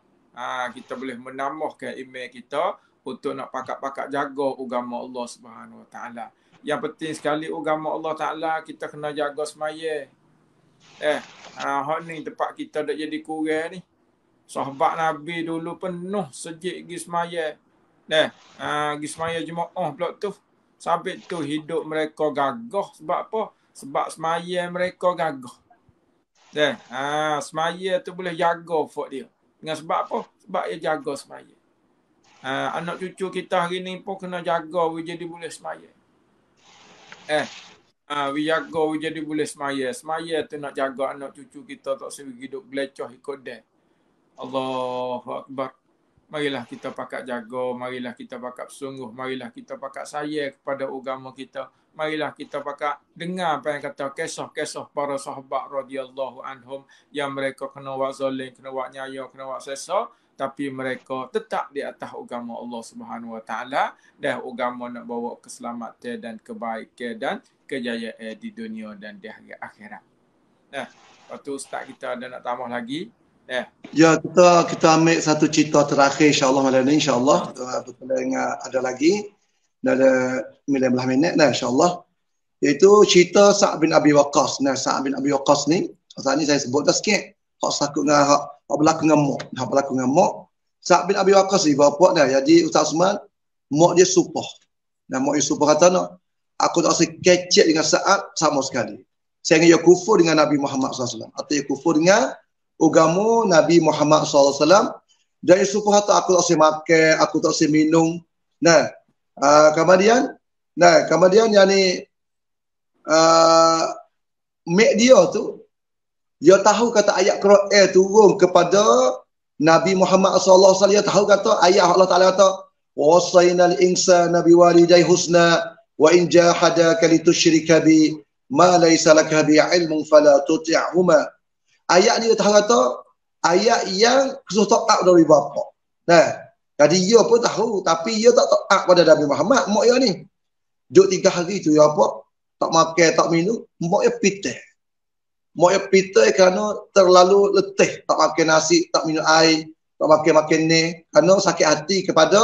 Kita boleh menambahkan iman kita untuk nak pakat-pakat jaga agama Allah Subhanahu Wa Taala. Yang penting sekali agama Allah Taala kita kena jaga semaya. Hak ni tempat kita dak jadi kurang ni. Sahabat Nabi dulu penuh sejik pergi semaya. Pergi semaya Jumaat pula tu. Sampai tu hidup mereka gagah. Sebab apa? Sebab semaya mereka gagah. Semaya tu boleh jaga fok dia. Dengan sebab apa? Sebab dia jaga semaya. Anak cucu kita hari ni pun kena jaga jadi boleh semaya. Jaga jadi boleh semaya. Semaya tu nak jaga anak cucu kita tak seri hidup gelecoh ikut dia. Allahu Akbar. Marilah kita pakat jaga, marilah kita pakat bersungguh, marilah kita pakat sayang kepada agama kita. Marilah kita pakat dengar apa yang kata kisah-kisah para sahabat radhiyallahu anhum yang mereka kena buat zalim, kena buat nyaya, kena buat sesa, tapi mereka tetap di atas agama Allah Subhanahu Wa Taala dan agama nak bawa keselamatan dan kebaikan dan kejayaan di dunia dan di hari akhirat. Lepas tu ustaz kita ada nak tambah lagi. Ya, kita ambil satu cerita terakhir insya-Allah malam ni, insya-Allah. Betul ingat ada lagi. Dah ada 19 minit dah insya-Allah. Iaitu cerita Sa'ad bin Abi Waqqas. Sa'ad bin Abi Waqqas ni, saat ni saya sebut dah sikit. Hak sakut dengan hak berlaku dengan mak. Sa'ad bin Abi Waqqas ni bapak dah. Jadi Ustaz Osman, mak dia supah. Mak dia supah kata nak, aku tak rasa kecek dengan Sa'ad sama sekali. Saya ingin dia kufur dengan Nabi Muhammad SAW. Atau dia kufur dengan agama Nabi Muhammad SAW. Dari supah kata aku tak rasa makan, aku tak rasa minum. Kemudian yang ni mak dia tu, dia tahu kata ayat Quran turun kepada Nabi Muhammad SAW. Dia tahu kata ayat Allah Ta'ala kata wasainal insana biwalidayhi husna wa in jahadaka litusyrika bi ma laysa laka bi ilmun fala tuti'huma. Ayat ni tahu kata ayat yang kesuh taat dari bapa. Jadi dia pun tahu tapi dia tak taat pada Nabi Muhammad. Mak dia ni duduk 3 hari tu dia apa? Tak makan, tak minum, mak dia pitih. Mak dia pitih kerana terlalu letih, tak makan nasi, tak minum air, tak makan ni, kerana sakit hati kepada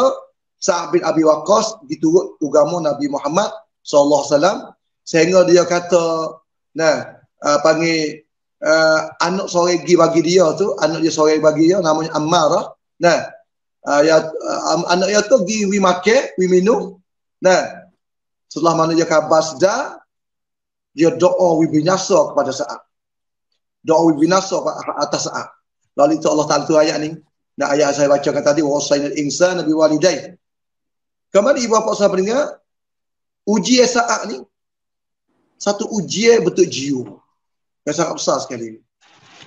Sa'ad bin Abi Waqqas diturut agama Nabi Muhammad sallallahu alaihi wasallam, sehingga dia kata panggil anak seorang bagi dia tu, anak dia seorang bagi dia namanya Ammarah. Anak dia tu pergi makan, minum. Setelah mana dia khabar sedar, dia doa binasa kepada Sa'ad. Doa binasa atas Sa'ad. Lalu itu Allah Ta'ala tu ayat ni. Ayat saya bacakan tadi, wasainal insana biwalidayhi. Kemudian ibu bapa saya dengar, ujian Sa'ad ni satu ujian betul jiwa. Yang sangat besar sekali.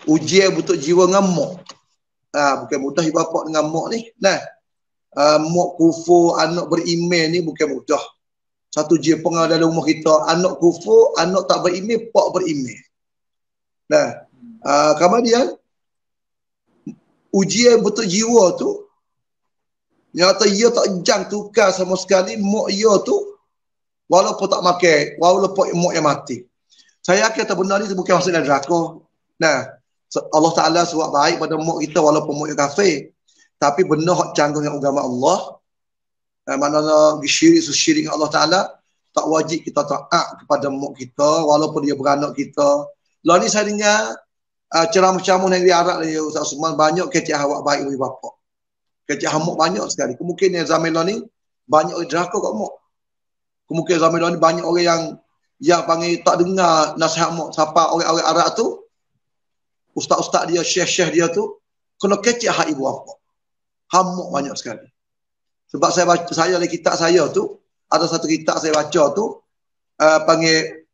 Ujian betul jiwa dengan mak. Bukan mudah ibu bapa dengan mak ni. Mak kufur, anak beriman ni bukan mudah. Satu ujian pengal dalam rumah kita, anak kufur, anak tak beriman, pak beriman. Kemudian ujian betul jiwa tu, nyata ia tak jang tukar sama sekali mak ia tu, walaupun tak makan, walaupun mak yang mati. Saya kata benda ni bukan maksud neraka. Allah Ta'ala suat baik pada mak kita walaupun mak yang kafir. Tapi benda hak canggung dengan agama Allah, maknanya syirik dengan Allah Ta'ala, tak wajib kita taat kepada mak kita walaupun dia beranak kita. Lalu ni saya dengar ceramah-ceramah negeri Arab ni Ustaz Usman, banyak kecik awak baik ibu bapa. Kecik mak banyak sekali. Kemungkinan zaman ni banyak orang deraka kat mak. Kemungkinan zaman ni banyak orang yang panggil tak dengar nasihat mak. Siapa orang-orang Arab tu, ustaz-ustaz dia, syekh-syekh dia tu kena kecik hak ibu bapa. Mak banyak sekali. Sebab saya dalam kitab saya tu, ada satu kitab saya baca tu, panggil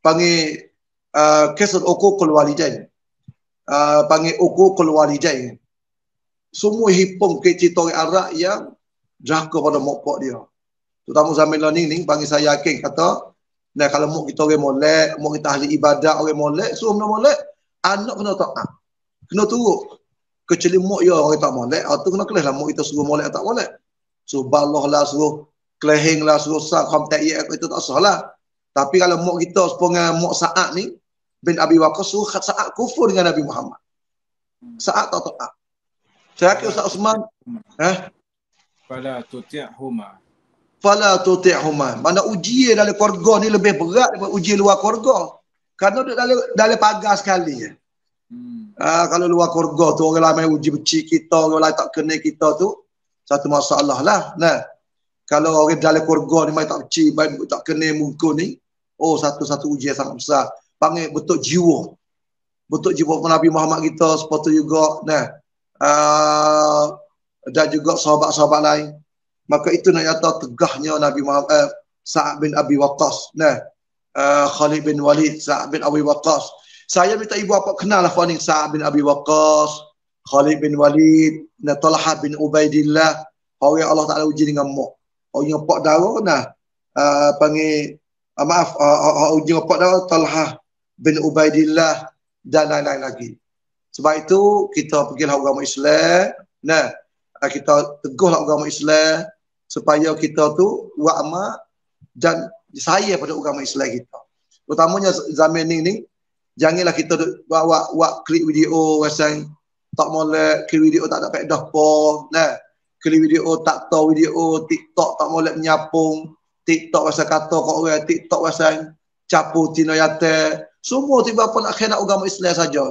panggil kisah uququl walidain. Panggil uququl walidain. Semua hipung ke cerita orang Arab yang deraka pada mak pak dia. Terutama zaman ni panggil saya yakin kata Nah, kalau mak kita orang molek, mak kita ahli ibadat orang molek, suruh benda molek, anak kena taat. Kena turut. Kecuali mak ya orang tak molek, atau kena kelih lah mak kita suruh molek tak molek. Suruh balah lah, suruh kelehing lah, suruh sah, kontak itu tak sah lah. Tapi kalau mak kita sepengal mak Sa'ad ni, bin Abi Waqqas, suruh Sa'ad kufur dengan Nabi Muhammad. Sa'ad tak taat. Saya kira Ustaz Osman, Fala tuti'huma. Fala tuti'huma. Mana ujian dalam keluarga ni lebih berat daripada ujian luar keluarga. Kerana duduk dalam pagar sekali. Kalau luar keluarga tu orang lain uji benci kita, orang lain tak kenal kita tu, satu masalah lah. Nah, kalau orang dalam keluarga ni mai tak benci, mai tak kenal muka ni, oh satu ujian sangat besar. Panggil betul jiwa. Betul jiwa Nabi Muhammad kita seperti juga. Nah, dan juga sahabat-sahabat lain. Maka itu nak nyata tegahnya Nabi Muhammad, Sa'ad bin Abi Waqqas. Nah, Khalid bin Walid, Sa'ad bin Abi Waqqas. Saya minta ibu bapa kenal lah ni Sa'ad bin Abi Waqqas, Khalid bin Walid, Talha bin Ubaidillah. Orang yang Allah Ta'ala uji dengan mak. Orang yang pak darah, nah, panggil, uji dengan pak darah, Talha bin Ubaidillah dan lain-lain lagi. Sebab itu kita pergilah agama Islam. Nah, kita teguhlah agama Islam supaya kita tu buat amal dan saya pada agama Islam kita. Terutamanya zaman ni janganlah kita buat klip video rasanya tak molek, klip video tak ada faedah apa. Nah, klip video tak tahu video TikTok tak molek menyapung, TikTok rasa kata kau orang, TikTok rasa capu tino yate. Semua tiba apa nak kena agama Islam saja.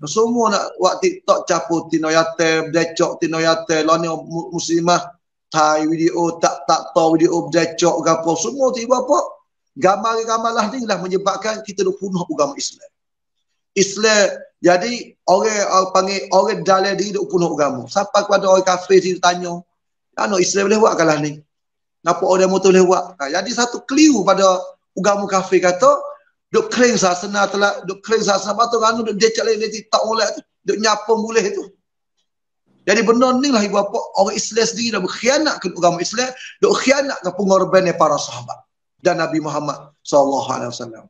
Semua nak buat TikTok capu tino yate, berdecok tino yate, lani muslimah thai video tak tahu video berdecok gapo. Semua tiba apa gambar-gambar lah ni lah menyebabkan kita dah punah agama Islam. Islam jadi orang panggil orang dalam diri dah punah agama. Sampai kepada orang kafir dia tanya, "Ano Islam boleh buat kalah ni? Napa orang motor boleh buat?" Jadi satu keliru pada agama kafir kata duk kering sasana telah duk kering sasana batu kan duk decak lele tak boleh duk nyapung boleh tu. Jadi benda ni lah ibu bapa orang Islam sendiri dah berkhianat ke agama Islam, duk khianat ke pengorbanan para sahabat dan Nabi Muhammad sallallahu alaihi wasallam.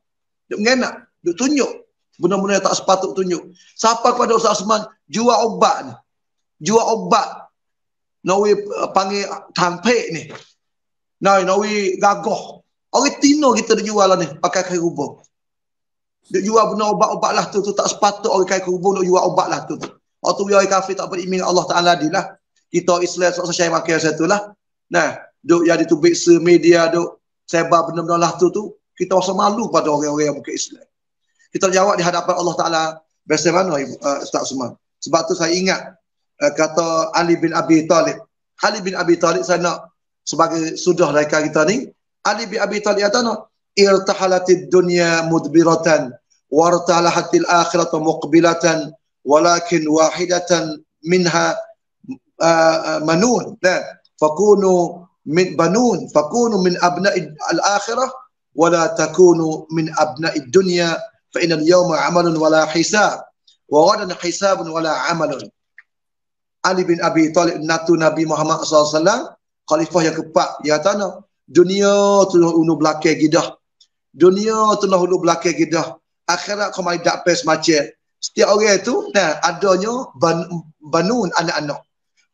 Duk mengenak, duk tunjuk benda-benda yang tak sepatut tunjuk. Siapa kepada Ustaz Osman jual ubat ni. Jual ubat. Nawi panggil tampek ni. Nawi gagah. Orang tino kita duk jual lah ni pakai kain rubung. Duk jual benda ubat-ubat lah tu tak sepatut orang kain rubung duk jual ubat lah tu. Waktu orang kafir tak beriman Allah Ta'ala dia lah. Kita Islam saya makan satu lah. Nah, duk jadi tu biksa media duk sebar benda-benda lah tu kita rasa malu pada orang-orang yang bukan Islam. Kita jawab di hadapan Allah Ta'ala biasa mana Ustaz Usman. Sebab tu saya ingat kata Ali bin Abi Talib. Ali bin Abi Talib saya nak sebagai sudah mereka kita ni. Ali bin Abi Talib kata nak irtahalatid dunya mudbiratan wartalahatil akhiratu muqbilatan walakin wahidatan minha manun. Fakunu min banun fakunu min abna'i al-akhirah wala takunu min abna'i dunya fa inal yawma 'amalun wala hisab wa ghadan hisabun wala 'amalun. Ali bin Abi Talib natu Nabi Muhammad SAW khalifah yang keempat dia kata dunia tu ulu belakang gidah, dunia tu ulu belakang gidah, akhirat kau mai dak pes macam setiap orang tu adanya banun anak-anak.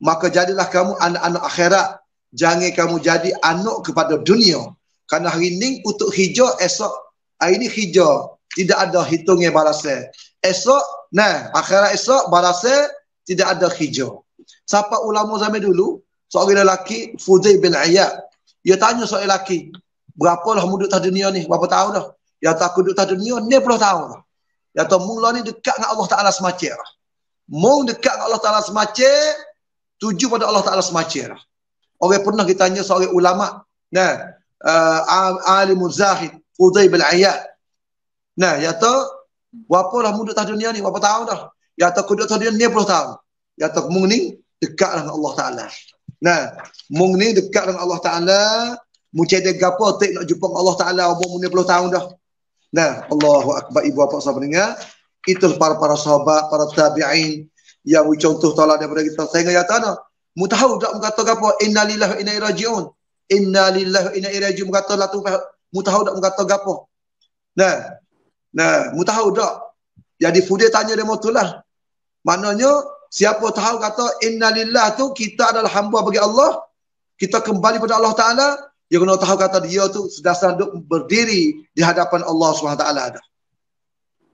Maka jadilah kamu anak-anak akhirat, jangan kamu jadi anak kepada dunia. Kerana hari ni untuk hijau, esok hari ni hijau tidak ada hitungnya balasan. Esok akhirat esok balasan tidak ada hijau. Siapa ulama zaman dulu, seorang lelaki Fudail bin Iyad, dia tanya seorang lelaki, berapa lah mu duduk atas dunia ni? Berapa tahun dah? Dia tak duduk atas dunia 60 tahun dah. Dia tahu mung ni dekat dengan Allah Ta'ala semacam lah. Mung dekat dengan Allah Ta'ala semacam, tuju pada Allah Ta'ala semacam lah. Orang pernah kita tanya seorang ulama, alimul zahid, Fudail bin Iyad. Dia tahu, berapa lah mu duduk atas dunia ni? Berapa tahun dah? Dia tahu duduk atas dunia 60 tahun. Dia tahu mung ni dekat dengan Allah Ta'ala. Mung ni dekat dengan Allah Ta'ala, mu cedek gapo tak nak jumpa Allah Ta'ala umur 60 tahun dah. Allahu Akbar ibu bapa sahabat dengar. Itulah para sahabat, para tabi'in yang contoh tolak daripada kita. Saya kata mu tahu tak mu kata gapo innalillahi wa inna ilaihi raji'un. Innalillahi wa inna ilaihi raji'un kata la tu Mu tahu tak mu kata gapo? Mu tahu tak? Jadi Fudir tanya dia motulah. Maknanya siapa tahu kata innalillah tu kita adalah hamba bagi Allah, kita kembali pada Allah Taala, dia kena tahu kata dia tu sudah sanduk berdiri di hadapan Allah SWT dah.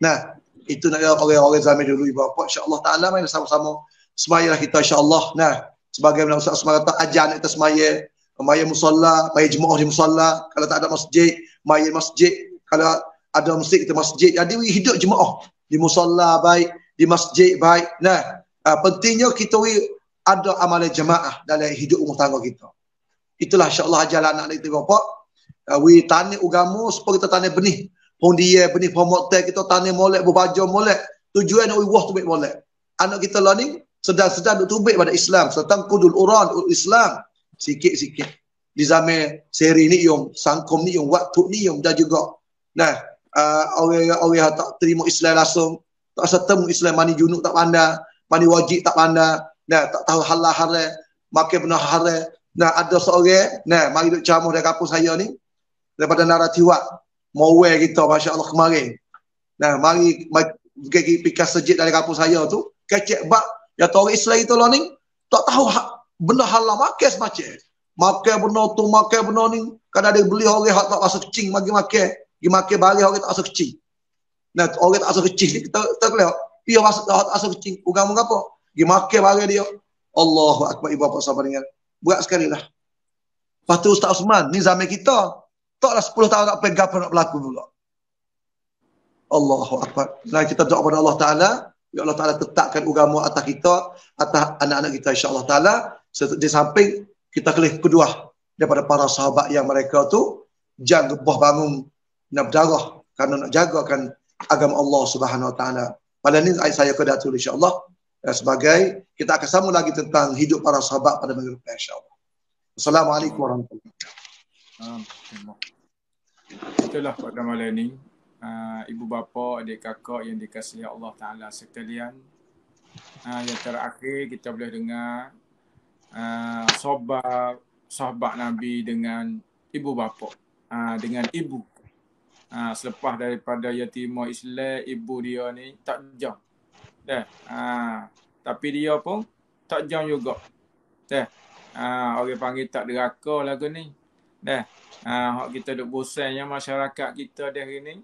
Nah, itu nak orang-orang zaman dulu ibu bapa, insya-Allah taala mari sama-sama semayalah kita insya-Allah. Nah, sebagaimana Ustaz Usman kata ajar kita semaya, maya musalla, maya jemaah di musalla, kalau tak ada masjid, maya masjid, kalau ada masjid kita masjid. Jadi hidup jemaah di musalla baik, di masjid baik. Nah, pentingnya kita ada amalan jemaah dalam hidup rumah tangga kita. Itulah insya-Allah ajaran anak kita bapa. Tani agama supaya kita tani benih. Pun dia benih pemokte kita tani molek berbaju molek. Tujuan nak wah tubik molek. Anak kita lah ni sedang tubik pada Islam, serta kudul uran Islam sikit-sikit. Di zaman seri ni yang sangkom ni yang waktu ni yang dah juga. Nah, orang tak terima Islam langsung, tak serta Islam mani junuk tak pandai, mani wajib tak pandai, nah tak tahu halal haram, makan benar haram. Nah, ada seorang, nah mari duk camuh dari kampung saya ni daripada Naratiwak. Mawai kita masya-Allah kemarin. Nah, mari pergi pikas sejid dari kampung saya tu, kecek bak ya orang Islam itu lah ni tak tahu benda halal makan semacam. Makan benda tu, makan benda ni, kadang dia beli orang hak tak rasa kecing bagi makan. Pergi makan bagi orang tak rasa kecing. Nah, orang tak rasa kecing ni kita kelihatan. Dia rasa tak rasa kecing. Agama apa? Pergi makan bagi dia. Allahu akbar ibu bapa sabar dengar. Berat sekali lah. Lepas tu Ustaz Usman, ni zaman kita. Taklah 10 tahun nak pegang apa nak berlaku pula. Allahu akbar. Nah, kita doa kepada Allah Taala, ya Allah Taala tetapkan agama atas kita, atas anak-anak kita insya-Allah Taala. Di samping kita kelih kedua daripada para sahabat yang mereka tu jangan gebah bangun nak berdarah kerana nak jagakan agama Allah Subhanahu Wa Taala. Pada ni saya kedah tulis insya-Allah sebagai kita akan sambung lagi tentang hidup para sahabat pada minggu depan insya-Allah. Assalamualaikum warahmatullahi wabarakatuh. Itulah pada malam ni, ibu bapa, adik kakak yang dikasihi Allah Taala sekalian. Yang terakhir kita boleh dengar sahabat Nabi dengan ibu bapa, dengan ibu. Selepas daripada yatimah Islam, ibu dia ni tak jam. Tapi dia pun tak jam juga. Orang panggil tak deraka lagu ni. Hak kita duk bosannya masyarakat kita hari ni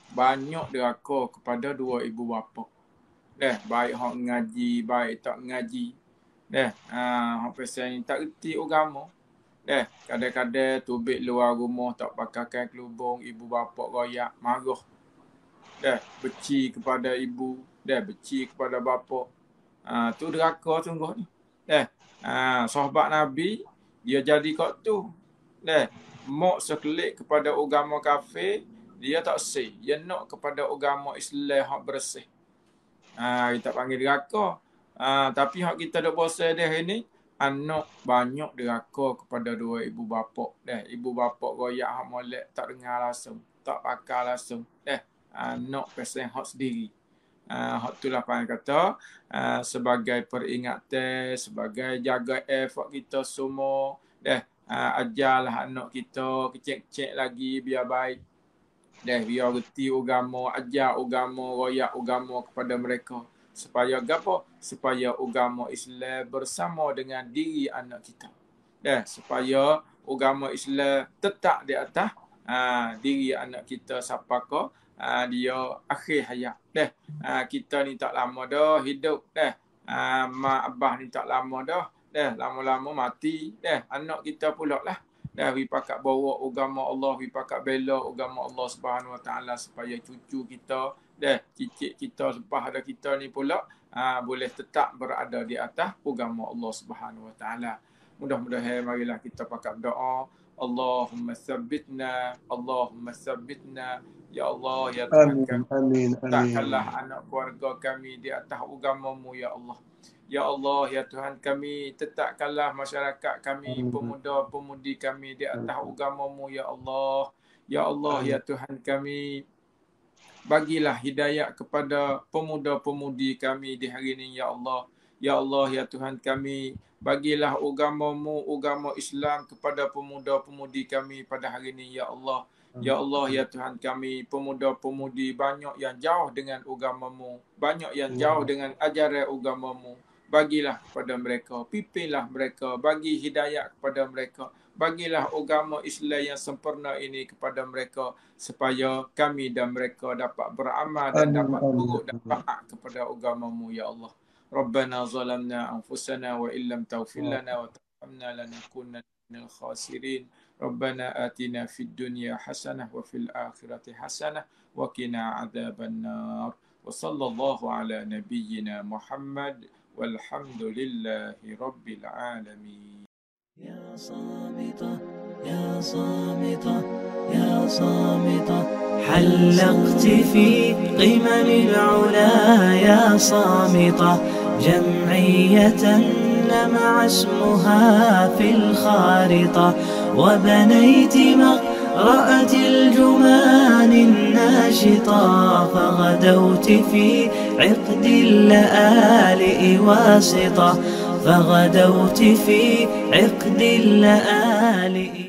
banyak deraka kepada dua ibu bapa. Baik hak ngaji, baik tak ngaji. Hak pasal ni tak reti agama. Kadang-kadang tubik luar rumah tak pakaikan kelubung, ibu bapa royak, marah. Benci kepada ibu, benci kepada bapa. Tu deraka sungguh ni. Sahabat Nabi dia jadi kat tu. Mak sekelik kepada agama kafir, dia tak sih. Dia nak kepada agama Islam hak bersih. Kita panggil deraka. Tapi hak kita dak bosan dah ini, anak banyak deraka kepada dua ibu bapa. Ibu bapa royak hak molek tak dengar langsung, tak pakai langsung. Anak pasal hak sendiri. Hak itulah panggil kata sebagai peringatan, sebagai jaga effort kita semua. Ajarlah anak kita kecil-kecil lagi biar baik. Biar reti agama, ajar agama, royak agama kepada mereka. Supaya apa? Supaya agama Islam bersama dengan diri anak kita. Supaya agama Islam tetap di atas diri anak kita siapakah dia akhir hayat. Kita ni tak lama dah hidup. Mak abah ni tak lama dah. Lama-lama mati. Anak kita pula lah. We pakat bawa agama Allah, we pakat bela agama Allah Subhanahu Wa Taala supaya cucu kita, cicit kita lepas ada kita ni pula boleh tetap berada di atas agama Allah Subhanahu Wa Taala. Mudah-mudahan marilah kita pakat doa. Allahumma tsabbitna, Allahumma tsabbitna. Ya Allah, ya Tuhan kami. Amin. Takkanlah anak keluarga kami di atas agama-Mu ya Allah. Ya Allah, ya Tuhan kami, tetapkanlah masyarakat kami, pemuda-pemudi kami di atas agama-Mu ya Allah. Ya Allah, ya Tuhan kami, bagilah hidayah kepada pemuda-pemudi kami di hari ini ya Allah. Ya Allah, ya Tuhan kami, bagilah agama-Mu, agama Islam kepada pemuda-pemudi kami pada hari ini, ya Allah. Ya Allah, ya Tuhan kami, pemuda-pemudi banyak yang jauh dengan agama-Mu, banyak yang jauh dengan ajaran agama-Mu. Bagilah kepada mereka, pimpinlah mereka, bagi hidayah kepada mereka. Bagilah agama Islam yang sempurna ini kepada mereka, supaya kami dan mereka dapat beramal dan dapat turut dan taat kepada agama-Mu, ya Allah. Rabbana zalamna anfusana wa illam taghfir lana wa tarhamna lanakunanna minal khasirin. Rabbana atina fid dunya hasanah wa fil akhirati hasanah wa qina adzaban nar. Wa sallallahu ala nabiyyina Muhammad walhamdulillahi rabbil alamin. يا صامتة يا صامتة يا صامتة حلقت في قمم العلا يا صامتة جمعية لمع اسمها في الخارطة وبنيت مقرأة الجمان الناشطة فغدوت في عقد اللآلئ واسطة فغدوت في عقد اللآلئ